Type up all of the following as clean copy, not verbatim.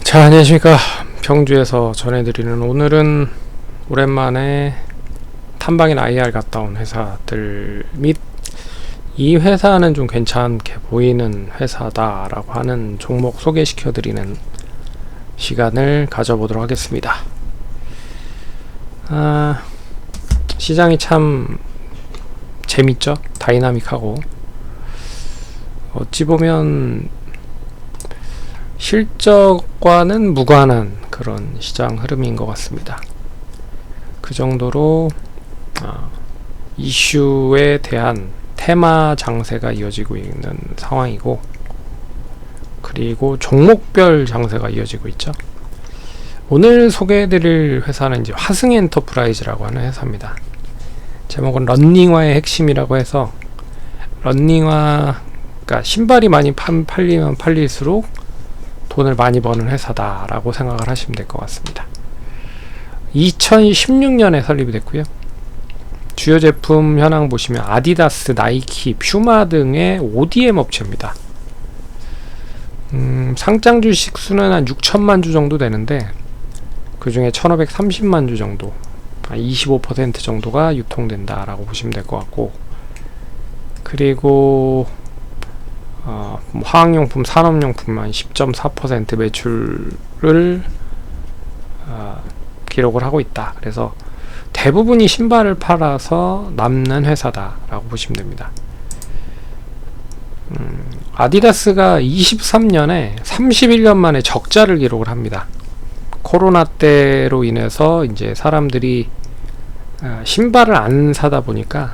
자, 안녕하십니까. 평주에서 전해드리는, 오늘은 오랜만에 탐방인 IR 갔다 온 회사들 및 이 회사는 좀 괜찮게 보이는 회사다 라고 하는 종목 소개시켜드리는 시간을 가져보도록 하겠습니다. 시장이 참 재밌죠. 다이나믹하고, 어찌 보면 실적과는 무관한 그런 시장 흐름인 것 같습니다. 그 정도로 이슈에 대한 테마 장세가 이어지고 있는 상황이고, 그리고 종목별 장세가 이어지고 있죠. 오늘 소개해드릴 회사는 이제 화승엔터프라이즈라고 하는 회사입니다. 제목은 런닝화의 핵심이라고 해서, 런닝화, 그러니까 신발이 많이 팔리면 팔릴수록 돈을 많이 버는 회사다라고 생각을 하시면 될 것 같습니다. 2016년에 설립이 됐고요. 주요 제품 현황 보시면 아디다스, 나이키, 퓨마 등의 ODM 업체입니다. 상장 주식 수는 한 6천만 주 정도 되는데, 그 중에 1530만 주 정도, 25% 정도가 유통된다라고 보시면 될 것 같고, 그리고 화학용품, 산업용품만 10.4% 매출을 기록을 하고 있다. 그래서 대부분이 신발을 팔아서 남는 회사다라고 보시면 됩니다. 아디다스가 23년에 31년 만에 적자를 기록을 합니다. 코로나 때로 인해서 이제 사람들이 신발을 안 사다 보니까,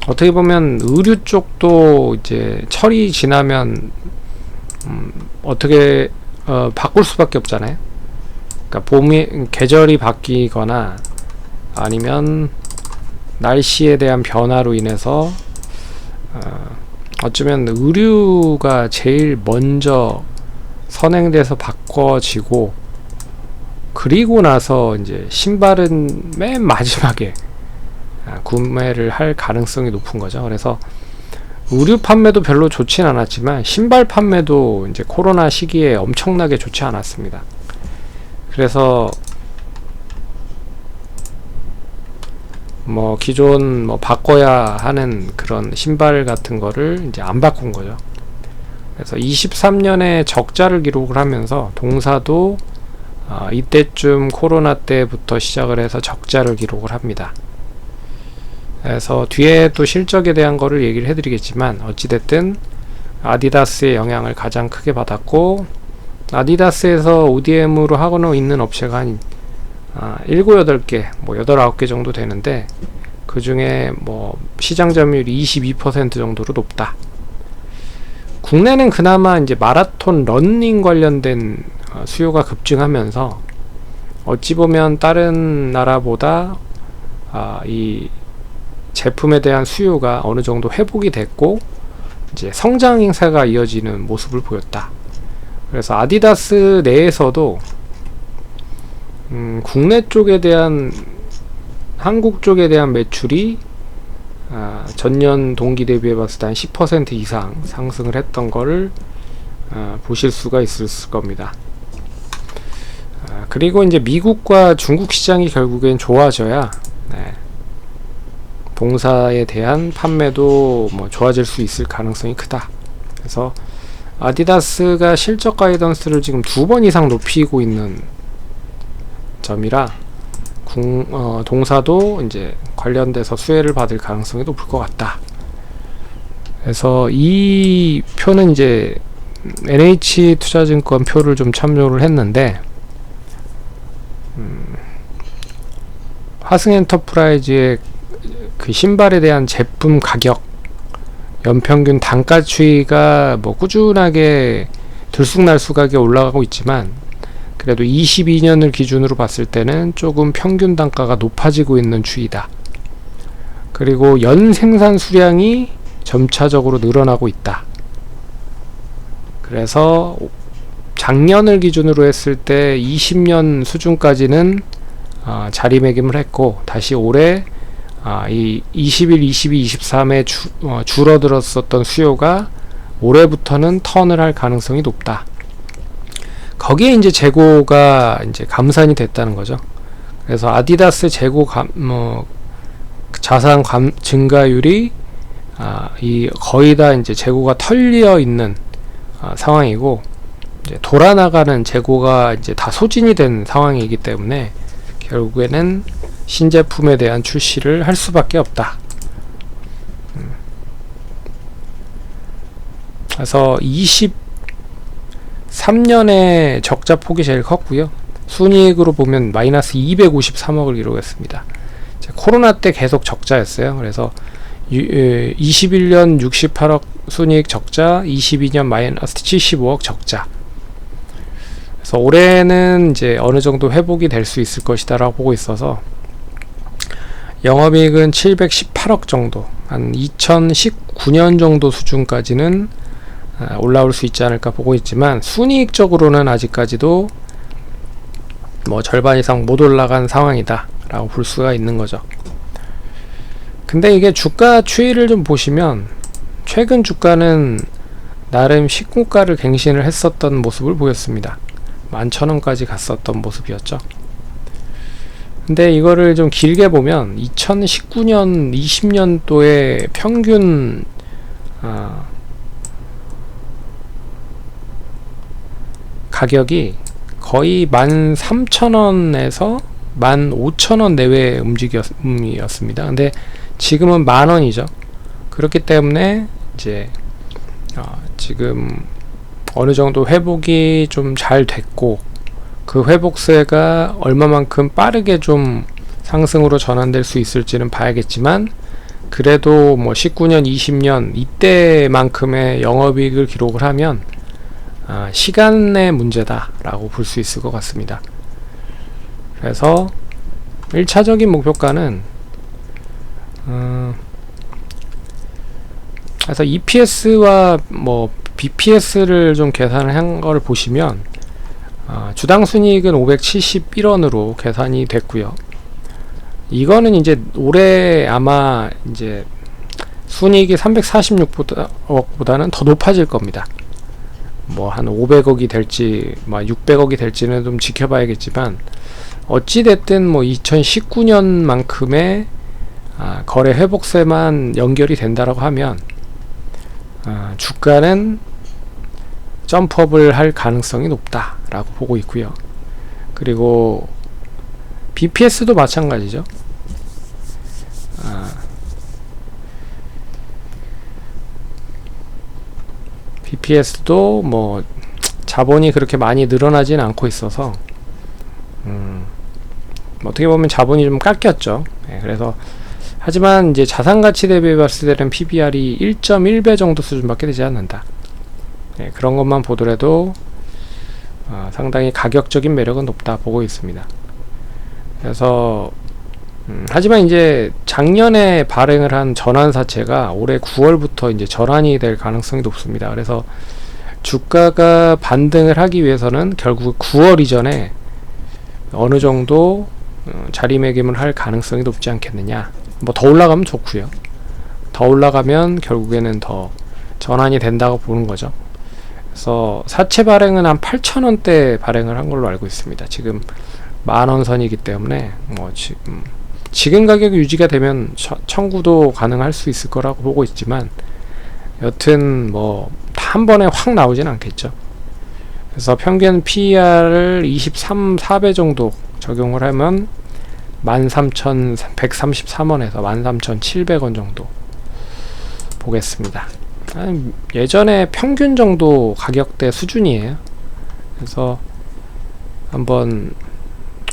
어떻게 보면 의류 쪽도 이제 철이 지나면 어떻게 바꿀 수밖에 없잖아요. 그러니까 계절이 바뀌거나 아니면 날씨에 대한 변화로 인해서 어쩌면 의류가 제일 먼저 선행돼서 바꿔지고, 그리고 나서 이제 신발은 맨 마지막에 구매를 할 가능성이 높은 거죠. 그래서 의류 판매도 별로 좋진 않았지만 신발 판매도 이제 코로나 시기에 엄청나게 좋지 않았습니다. 그래서 기존 바꿔야 하는 그런 신발 같은 거를 이제 안 바꾼 거죠. 그래서 23년에 적자를 기록을 하면서 동사도 이때쯤 코로나 때부터 시작을 해서 적자를 기록을 합니다. 그래서 뒤에 또 실적에 대한 거를 얘기를 해드리겠지만, 어찌됐든 아디다스의 영향을 가장 크게 받았고, 아디다스에서 ODM으로 하고 있는 업체가 한 7, 8개, 8, 9개 정도 되는데, 그 중에 시장 점유율이 22% 정도로 높다. 국내는 그나마 이제 마라톤 러닝 관련된 수요가 급증하면서, 어찌 보면 다른 나라보다 이 제품에 대한 수요가 어느 정도 회복이 됐고, 이제 성장 행사가 이어지는 모습을 보였다. 그래서 아디다스 내에서도 국내 쪽에 대한, 한국 쪽에 대한 매출이 전년 동기 대비해 봤을 때 한 10% 이상 상승을 했던 거를 보실 수가 있을 겁니다. 그리고 이제 미국과 중국 시장이 결국엔 좋아져야 동사에 대한 판매도 좋아질 수 있을 가능성이 크다. 그래서 아디다스가 실적 가이던스를 지금 2번 이상 높이고 있는 점이라 동사도 이제 관련돼서 수혜를 받을 가능성이 높을 것 같다. 그래서 이 표는 이제 NH투자증권 표를 좀 참조를 했는데, 화승엔터프라이즈의 그 신발에 대한 제품 가격, 연평균 단가 추이가 꾸준하게 들쑥날쑥하게 올라가고 있지만, 그래도 22년을 기준으로 봤을 때는 조금 평균 단가가 높아지고 있는 추이다. 그리고 연 생산 수량이 점차적으로 늘어나고 있다. 그래서 작년을 기준으로 했을 때 20년 수준까지는 자리매김을 했고, 다시 올해 이 21, 22, 23에 줄어들었었던 수요가 올해부터는 턴을 할 가능성이 높다. 거기에 이제 재고가 이제 감산이 됐다는 거죠. 그래서 아디다스 재고 자산 증가율이 이 거의 다 이제 재고가 털려 있는 상황이고, 이제 돌아나가는 재고가 이제 다 소진이 된 상황이기 때문에 결국에는 신제품에 대한 출시를 할 수밖에 없다. 그래서 23년에 적자 폭이 제일 컸고요. 순이익으로 보면 마이너스 253억을 기록했습니다. 코로나 때 계속 적자였어요. 그래서 21년 68억 순이익 적자, 22년 마이너스 75억 적자. 그래서 올해는 이제 어느 정도 회복이 될 수 있을 것이다라고 보고 있어서 영업이익은 718억 정도, 한 2019년 정도 수준까지는 올라올 수 있지 않을까 보고 있지만, 순이익적으로는 아직까지도 뭐 절반 이상 못 올라간 상황이다 라고 볼 수가 있는 거죠. 근데 이게 주가 추이를 좀 보시면 최근 주가는 나름 신고가를 갱신을 했었던 모습을 보였습니다. 11,000원까지 갔었던 모습이었죠. 근데 이거를 좀 길게 보면 2019년 20년도의 평균 가격이 거의 13,000원에서 15,000원 내외의 움직임이었습니다. 근데 지금은 10,000원이죠. 그렇기 때문에 이제 지금 어느 정도 회복이 좀 잘 됐고, 그 회복세가 얼마만큼 빠르게 좀 상승으로 전환될 수 있을지는 봐야겠지만, 그래도 뭐 19년 20년 이때만큼의 영업이익을 기록을 하면 시간의 문제다 라고 볼 수 있을 것 같습니다. 그래서 1차적인 목표가는 그래서 EPS와 뭐 BPS를 좀 계산을 한 걸 보시면 주당 순이익은 571원으로 계산이 됐고요. 이거는 이제 올해 아마 이제 순이익이 346억보다는 더 높아질 겁니다. 뭐 한 500억이 될지 뭐 600억이 될지는 좀 지켜봐야겠지만, 어찌 됐든 뭐 2019년만큼의 거래 회복세만 연결이 된다라고 하면 주가는 점프업을 할 가능성이 높다라고 보고 있고요. 그리고 BPS도 마찬가지죠. BPS도 뭐 자본이 그렇게 많이 늘어나지는 않고 있어서 어떻게 보면 자본이 좀 깎였죠. 그래서 하지만 이제 자산가치 대비해 봤을 때는 PBR이 1.1배 정도 수준밖에 되지 않는다. 그런 것만 보더라도 상당히 가격적인 매력은 높다 보고 있습니다. 그래서 하지만 이제 작년에 발행을 한 전환사채가 올해 9월부터 이제 전환이 될 가능성이 높습니다. 그래서 주가가 반등을 하기 위해서는 결국 9월 이전에 어느 정도 자리매김을 할 가능성이 높지 않겠느냐. 뭐 더 올라가면 좋고요. 더 올라가면 결국에는 더 전환이 된다고 보는 거죠. 그래서 사채 발행은 한 8,000원대 발행을 한 걸로 알고 있습니다. 지금 10,000원 선이기 때문에 뭐 지금 가격이 유지가 되면 청구도 가능할 수 있을 거라고 보고 있지만, 여튼 뭐 한 번에 확 나오진 않겠죠. 그래서 평균 PER을 23,4배 정도 적용을 하면 13,133원에서 13,700원 정도 보겠습니다. 예전에 평균 정도 가격대 수준이에요. 그래서 한번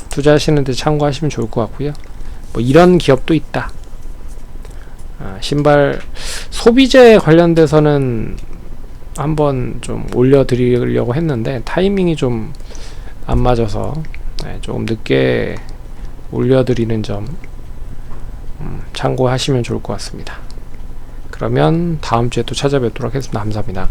투자하시는데 참고하시면 좋을 것 같고요. 뭐 이런 기업도 있다. 신발 소비재 관련돼서는 한번 좀 올려드리려고 했는데 타이밍이 좀 안 맞아서 조금 늦게 올려드리는 점 참고하시면 좋을 것 같습니다. 그러면 다음 주에 또 찾아뵙도록 하겠습니다. 감사합니다.